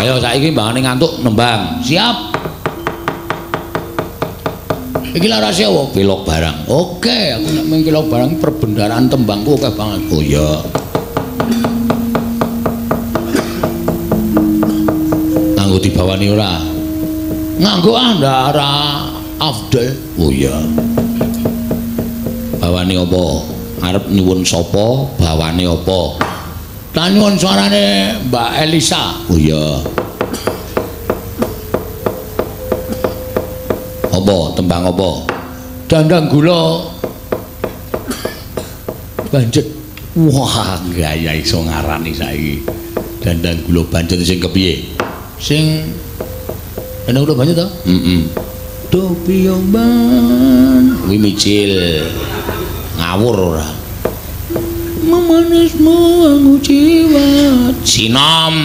Ayo saiki mbangane ngantuk nembang. Siap. Iki lah rahasia apa? Pilok barang. Oke, aku nek mung pilok barang perbendaharaan tembangku akeh banget. Oh iya. Nganggo dibawani ora? Nganggo andara afdal. Oh iya. Bawani apa? Arep nyuwun sapa? Bawane apa? Tak nyuwun suarane Mbak Elisa. Oh iya. Apa tembang apa? Dandang gula banjet. Wah, gaya iso ngarani saiki. Dandang gula banjet sing kepiye? Sing dandang gula banjet to? Heeh. Do piyomban. Kuwi micil. Ngawur ora. Memanismu anggu jiwa. Sinom.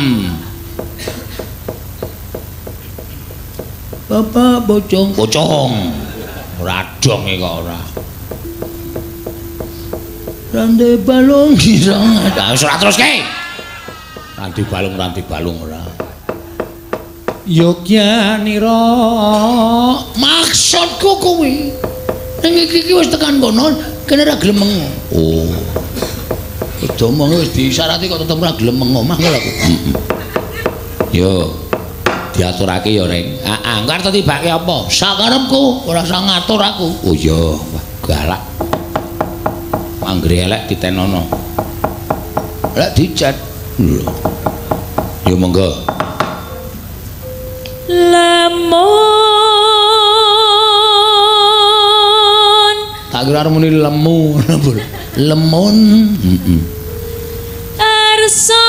Bapak bocong radong kok ora rande balung girang ora teruske randi balung ora Yogyanira maksudku kuwi ning iki wis tekan kono kene ra gelem mengo oh domong wis diisyarati kok tetep ora gelem mengo mah lho aku yo diaturake ya Reng. Heeh, engko arep tibake apa? Sakarepku, ora usah ngatur aku. Oh iya, wah galak. Anggere elek ditenono. Lek dicet. Lho. Ya monggo. Lemon. Tak kira muni lemu, lemon. Heeh. Arsa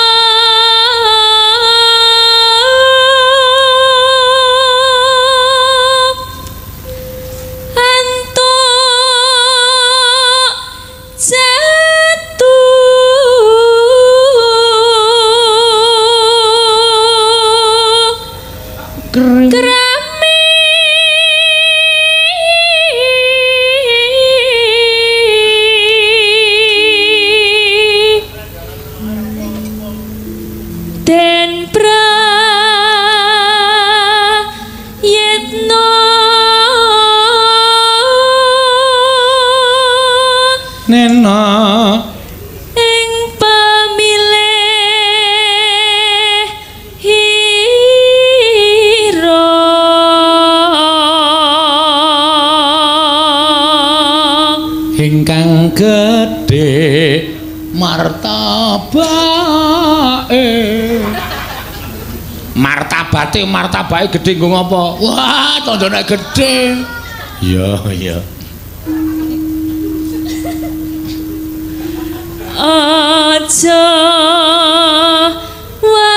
martabake gedhe nggo ngopo? Wah, tandane gedhe. Iya, iya. Aja wadon.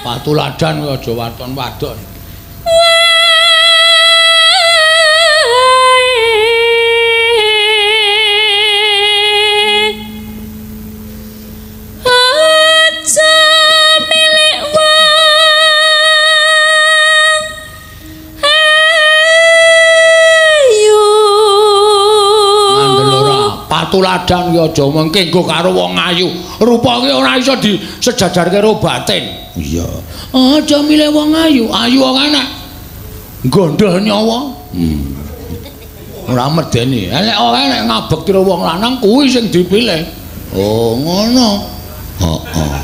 Patuladan kuwi aja wadon-wadon. Tuladan ki aja mengke nggo karo wong ayu. Rupa ki ora iso disejajarke karo batin. Iya. Aja milih wong ayu, ayu kok enak. Gondol nyawa. Ora medeni. Elek kok enak ngabek karo wong lanang kuwi sing dipilih. Oh, ngono. Heeh.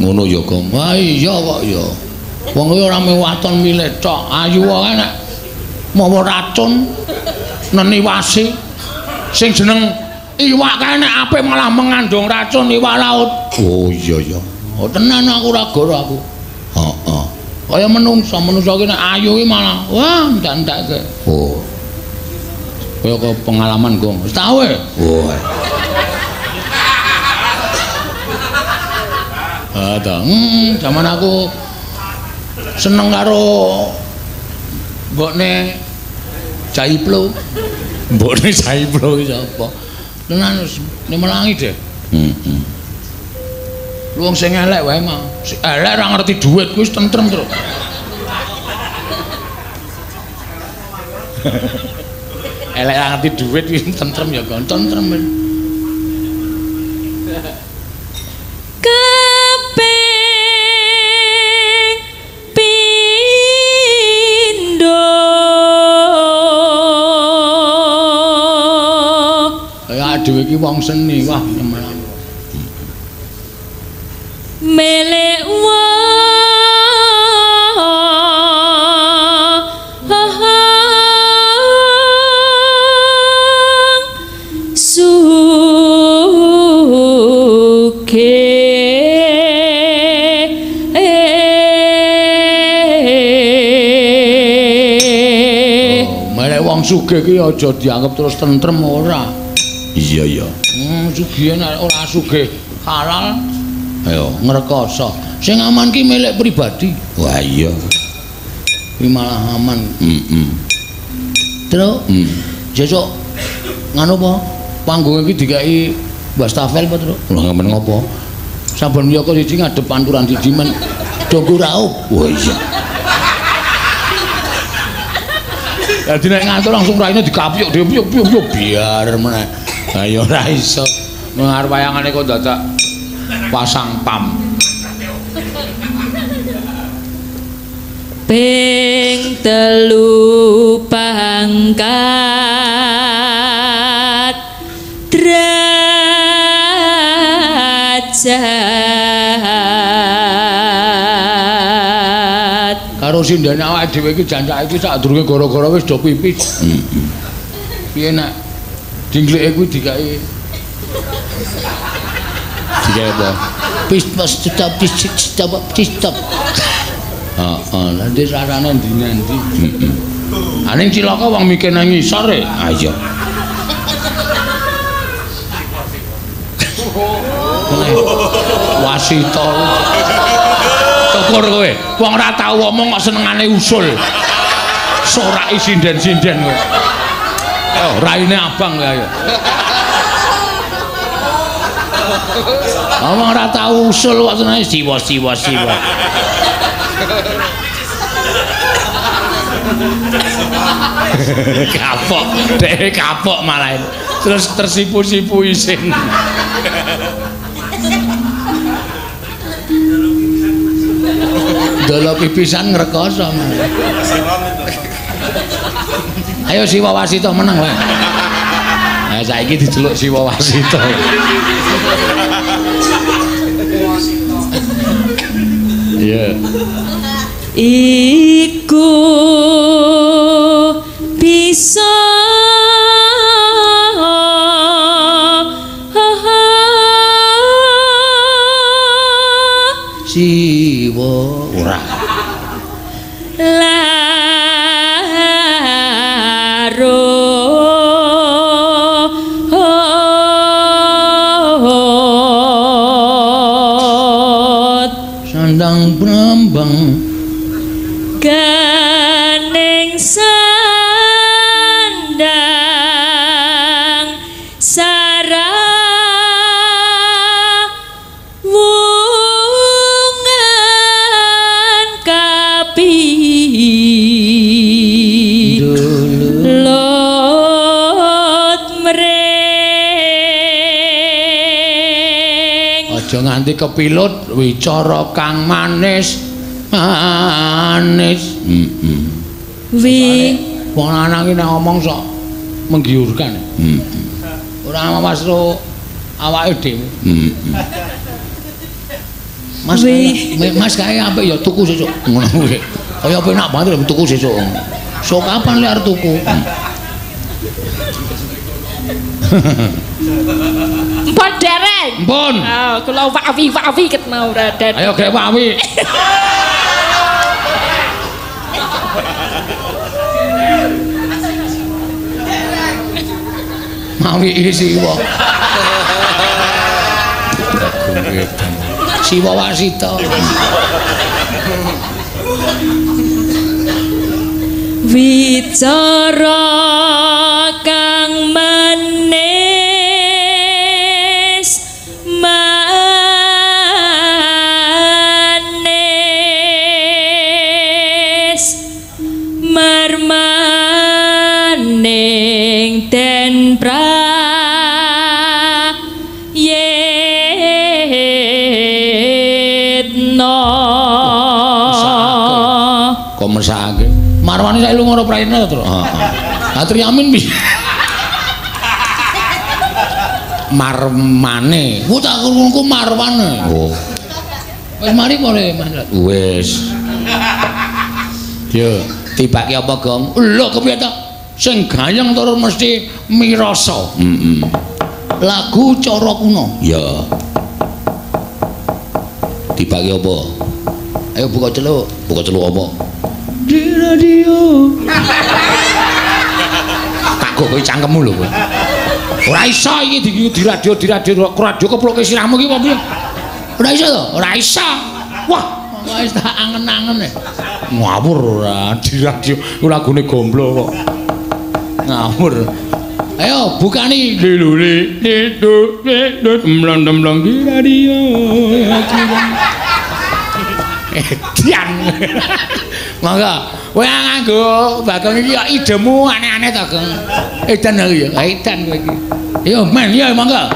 Ngono ya, Gong. Ah iya kok ya. Wong kuwi ora mewaton milih tok, ayu kok enak. Mawa racun neniwasi. Sing jeneng iwak kae nek apik malah mengandung racun iwak laut. Oh iya ya. Oh tenan aku ora goro aku. Heeh. Kaya menungsa ki nek ayu ki malah wah entek-entekke. Oh. Kaya ke pengalaman Gong. Wis tau e. Oh. Ada. Zaman aku seneng karo mbokne Jaiplo. Mbokne Jaiplo iki sapa? Tenan wis nemelangi deh. Heeh. Wong sing elek wae mah. Elek ora ngerti dhuwit kuwi wis tentrem terus. Elek ora ngerti dhuwit kuwi tentrem ya kon tentrem. iki wong seni wah nyemelang. Melek sugih ki aja dianggep terus tentrem ora. Iya ya. Sugih nek ora sugih halal ayo ngrekoso. Sing aman ki milik pribadi. Wah iya. Ki malah aman. Terus sesuk nganu apa? Panggung iki dikai wastafel apa terus? Lha ngamen ngopo? Saben yaka siji ngadep panturan siji men dogo raup. Wah iya. Dadi nek ngantuk langsung raine dikapyuk dhewe piye biar meneh. Ha ya ora iso. Ngarep wayangane kok dadak pasang pam. Ping 3 pangkat derajat karo sindene awake dhewe iki jancake iki sadurunge gara-gara wis do pipis. Piye nek dingleke kuwi dikai apa? Stop. Heeh, lha ndek rasane ndi-ndi. Aning cilaka wong mikir nang ngisor e. Ah iya. Wasita. Syukur kowe. Wong ora tau omong kok senengane usul. Soraki sinden-sinden kowe. Oh, raine abang kowe ayo. Omong ora tau usul kok senengane siwa. Kapok, dhewe kapok malah. Terus tersipu-sipu isin. Dolo pipisan ngrekoso. Ayo Siwa Wasita menang wae. Nah saiki diceluk Siwa Wasita. Iya. Iku bisa Siwa ora larut sandang brambang ganing sandang sarah wungan kapi lot mring aja nganti kepilut wicara kang manis. Wong lanang iki nek ngomong sok menggiurkan. Ora masro awake dhewe. Mas kae apik ya tuku sesuk. Ngono kuwi. Kaya penak banget tuku sesuk. Sok kapan lek arep tuku? Mpun dereng. Mpun. Oh, kula wawi ket mau Raden. Ayo grek wawi. Mawi Siwa. Siwa Wasita. Wicara kang manis marmaning den prayitna Kok mesake. Marwani saiki lunga ora prayitna to, Tru? Heeh. Ha Triamin piye? Marmane. Ku tak krungu Marwane. Oh. Wis mari kore Mas. Wis. Yo, tibake apa, Gong? Lho kepiye to? Sing gayeng tur mesti mirasa. Lagu cara kuno. Ya. Tibake apa? Ayo buka celuk. Buka celuk apa? Di radio. Kagok kowe cangkemmu lho kowe. Ora iso iki di radio keploke sirahmu iki apa piye? Ora iso to? Ora iso. Wah, wis tak angen-angen e. Ngawur ora di radio lagune gomblo kok. Ngawur. Ayo bukani lelule demlang di radio. Edian. Mangga kowe nganggo Bagong iki ya idemu aneh-aneh to, Gong. Edan aku ya, edan kowe iki. Yo men, ya mangga.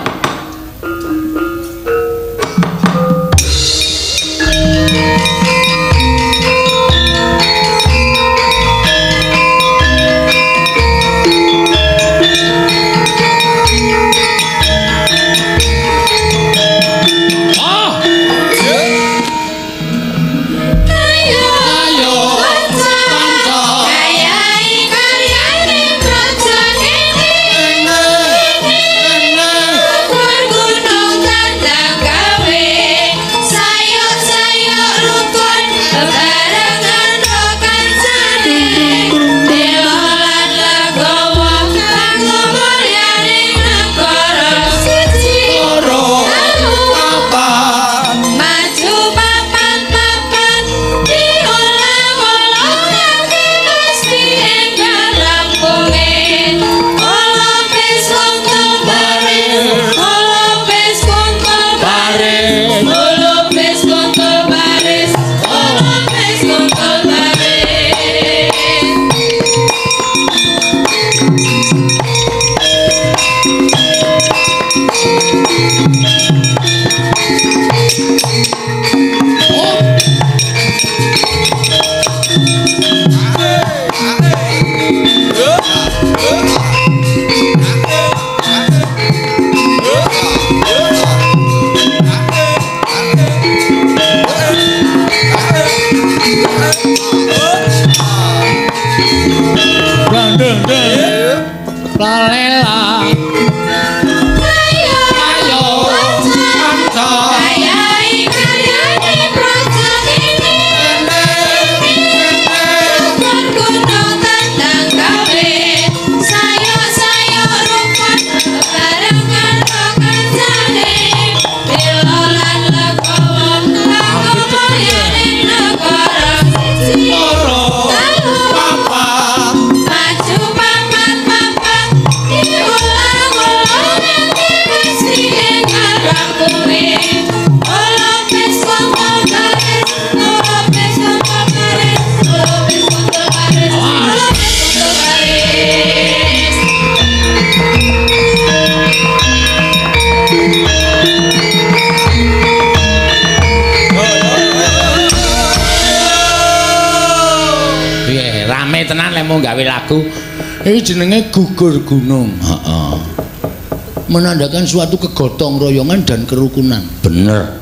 Gawe lagu iki jenenge gugur gunung. Heeh. Menandakan suatu kegotong royongan dan kerukunan. Bener.